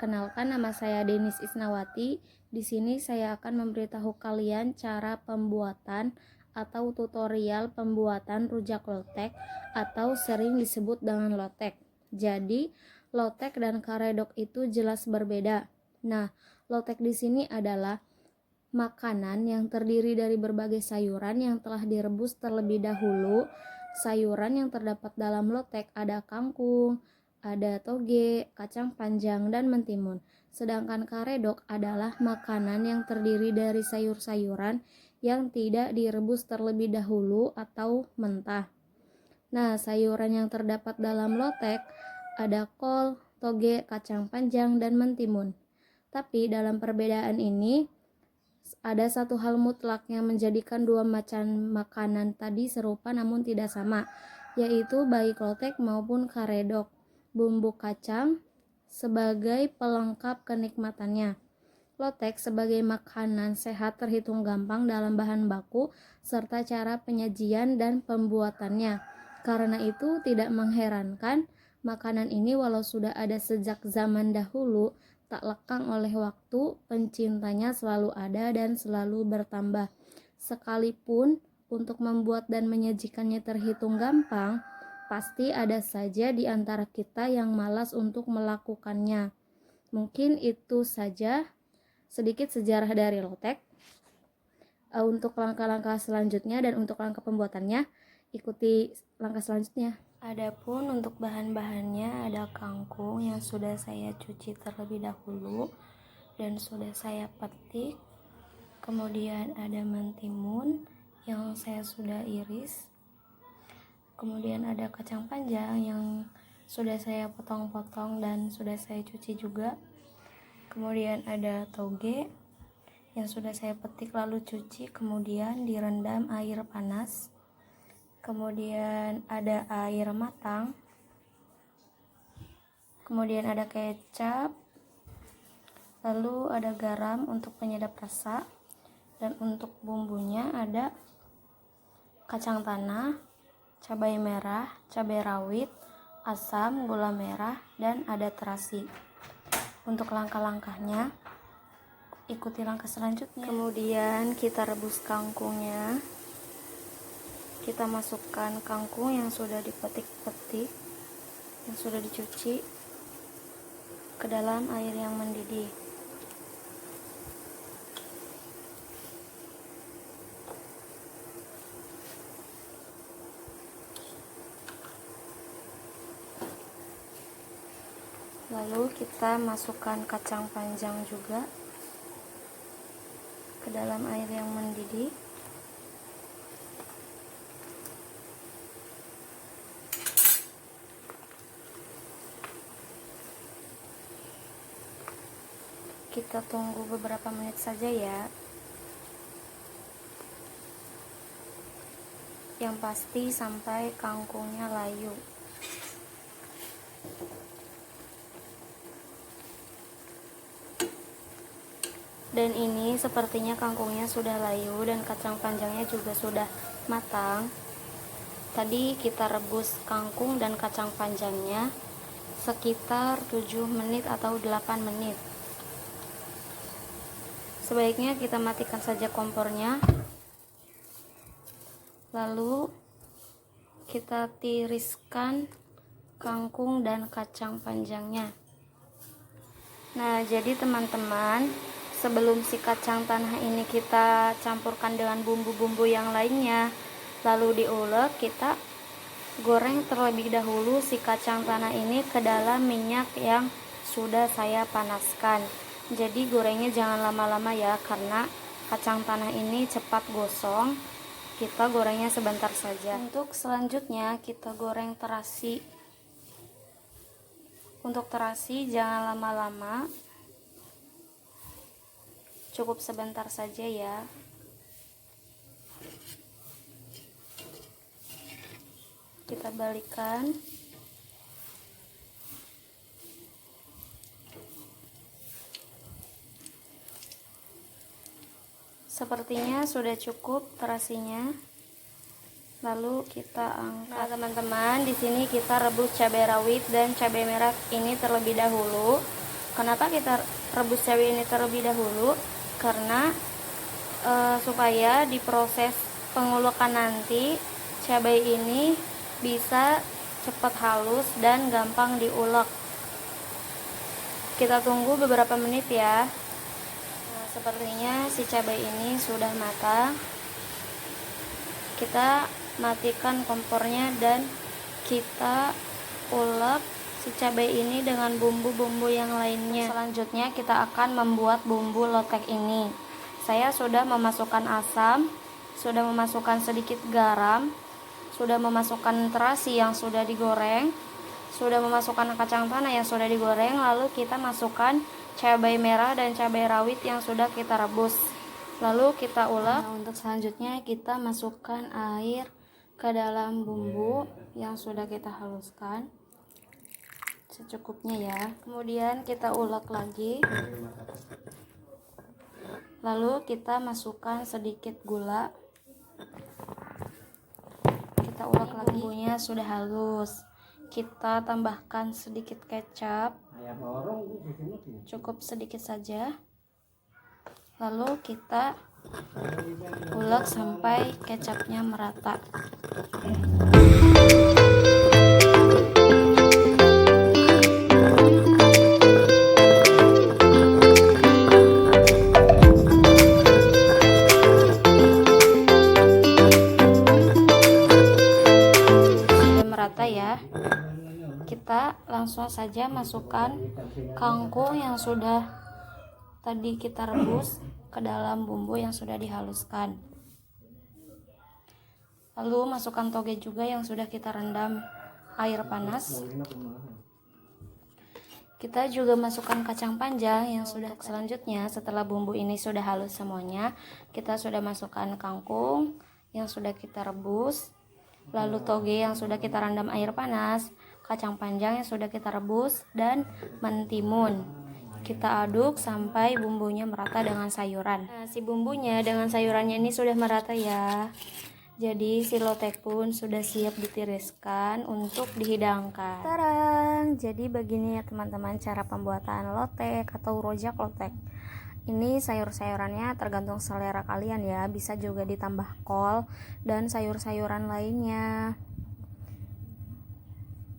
Perkenalkan, nama saya Denis Isnawati. Di sini saya akan memberitahu kalian cara pembuatan atau tutorial pembuatan rujak lotek atau sering disebut dengan lotek. Jadi, lotek dan karedok itu jelas berbeda. Nah, lotek di sini adalah makanan yang terdiri dari berbagai sayuran yang telah direbus terlebih dahulu. Sayuran yang terdapat dalam lotek ada kangkung, ada toge, kacang panjang, dan mentimun. Sedangkan karedok adalah makanan yang terdiri dari sayur-sayuran yang tidak direbus terlebih dahulu atau mentah. Nah, sayuran yang terdapat dalam lotek ada kol, toge, kacang panjang, dan mentimun. Tapi dalam perbedaan ini, ada satu hal mutlak yang menjadikan dua macam makanan tadi serupa namun tidak sama, yaitu baik lotek maupun karedok. Bumbu kacang sebagai pelengkap kenikmatannya. Lotek sebagai makanan sehat terhitung gampang dalam bahan baku serta cara penyajian dan pembuatannya. Karena itu tidak mengherankan makanan ini walau sudah ada sejak zaman dahulu, tak lekang oleh waktu, pencintanya selalu ada dan selalu bertambah. Sekalipun untuk membuat dan menyajikannya terhitung gampang, pasti ada saja di antara kita yang malas untuk melakukannya. Mungkin itu saja sedikit sejarah dari lotek. Untuk langkah-langkah selanjutnya dan untuk langkah pembuatannya, ikuti langkah selanjutnya. Adapun untuk bahan-bahannya ada kangkung yang sudah saya cuci terlebih dahulu dan sudah saya petik. Kemudian ada mentimun yang saya sudah iris. Kemudian ada kacang panjang yang sudah saya potong-potong dan sudah saya cuci juga. Kemudian ada toge yang sudah saya petik lalu cuci, kemudian direndam air panas. Kemudian ada air matang. Kemudian ada kecap. Lalu ada garam untuk penyedap rasa. Dan untuk bumbunya ada kacang tanah, cabai merah, cabai rawit, asam, gula merah, dan ada terasi. Untuk langkah-langkahnya, ikuti langkah selanjutnya. Kemudian kita rebus kangkungnya. Kita masukkan kangkung yang sudah dipetik-petik, yang sudah dicuci, ke dalam air yang mendidih. Lalu kita masukkan kacang panjang juga ke dalam air yang mendidih. Kita tunggu beberapa menit saja ya. Yang pasti sampai kangkungnya layu. Dan ini sepertinya kangkungnya sudah layu dan kacang panjangnya juga sudah matang. Tadi kita rebus kangkung dan kacang panjangnya sekitar 7 menit atau 8 menit. Sebaiknya kita matikan saja kompornya. Lalu kita tiriskan kangkung dan kacang panjangnya. Nah, jadi teman-teman, sebelum si kacang tanah ini kita campurkan dengan bumbu-bumbu yang lainnya, lalu diulek, kita goreng terlebih dahulu si kacang tanah ini ke dalam minyak yang sudah saya panaskan. Jadi gorengnya jangan lama-lama ya, karena kacang tanah ini cepat gosong. Kita gorengnya sebentar saja. Untuk selanjutnya kita goreng terasi. Untuk terasi jangan lama-lama, cukup sebentar saja ya. Kita balikkan. Sepertinya sudah cukup terasinya. Lalu kita angkat. Nah, teman-teman, di sini kita rebus cabai rawit dan cabai merah ini terlebih dahulu. Kenapa kita rebus cabai ini terlebih dahulu? Karena supaya di proses pengulukan nanti cabai ini bisa cepat halus dan gampang diulek. Kita tunggu beberapa menit ya. Nah, sepertinya si cabai ini sudah matang. Kita matikan kompornya dan kita ulek si cabai ini dengan bumbu-bumbu yang lainnya. Selanjutnya kita akan membuat bumbu lotek ini. Saya sudah memasukkan asam, sudah memasukkan sedikit garam, sudah memasukkan terasi yang sudah digoreng, sudah memasukkan kacang tanah yang sudah digoreng, lalu kita masukkan cabai merah dan cabai rawit yang sudah kita rebus. Lalu kita ulek. Nah, untuk selanjutnya kita masukkan air ke dalam bumbu yang sudah kita haluskan secukupnya ya. Kemudian kita ulek lagi. Lalu kita masukkan sedikit gula. Kita ulek lagi. Bumbunya sudah halus. Kita tambahkan sedikit kecap. Cukup sedikit saja. Lalu kita ulek sampai kecapnya merata. Ya, kita langsung saja masukkan kangkung yang sudah tadi kita rebus ke dalam bumbu yang sudah dihaluskan. Lalu masukkan toge juga yang sudah kita rendam air panas. Kita juga masukkan kacang panjang yang sudah. Selanjutnya setelah bumbu ini sudah halus semuanya, kita sudah masukkan kangkung yang sudah kita rebus, lalu toge yang sudah kita rendam air panas, kacang panjang yang sudah kita rebus, dan mentimun. Kita aduk sampai bumbunya merata dengan sayuran. Nah, si bumbunya dengan sayurannya ini sudah merata ya. Jadi si lotek pun sudah siap ditiriskan untuk dihidangkan. Tarang! Jadi begini ya teman-teman cara pembuatan lotek atau rojak lotek. Ini sayur-sayurannya tergantung selera kalian ya, bisa juga ditambah kol dan sayur-sayuran lainnya.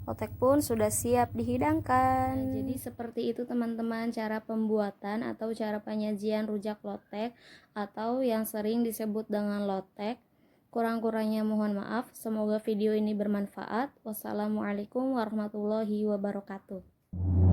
Lotek pun sudah siap dihidangkan. Nah, jadi seperti itu teman-teman cara pembuatan atau cara penyajian rujak lotek atau yang sering disebut dengan lotek. Kurang-kurangnya mohon maaf. Semoga video ini bermanfaat. Wassalamualaikum warahmatullahi wabarakatuh.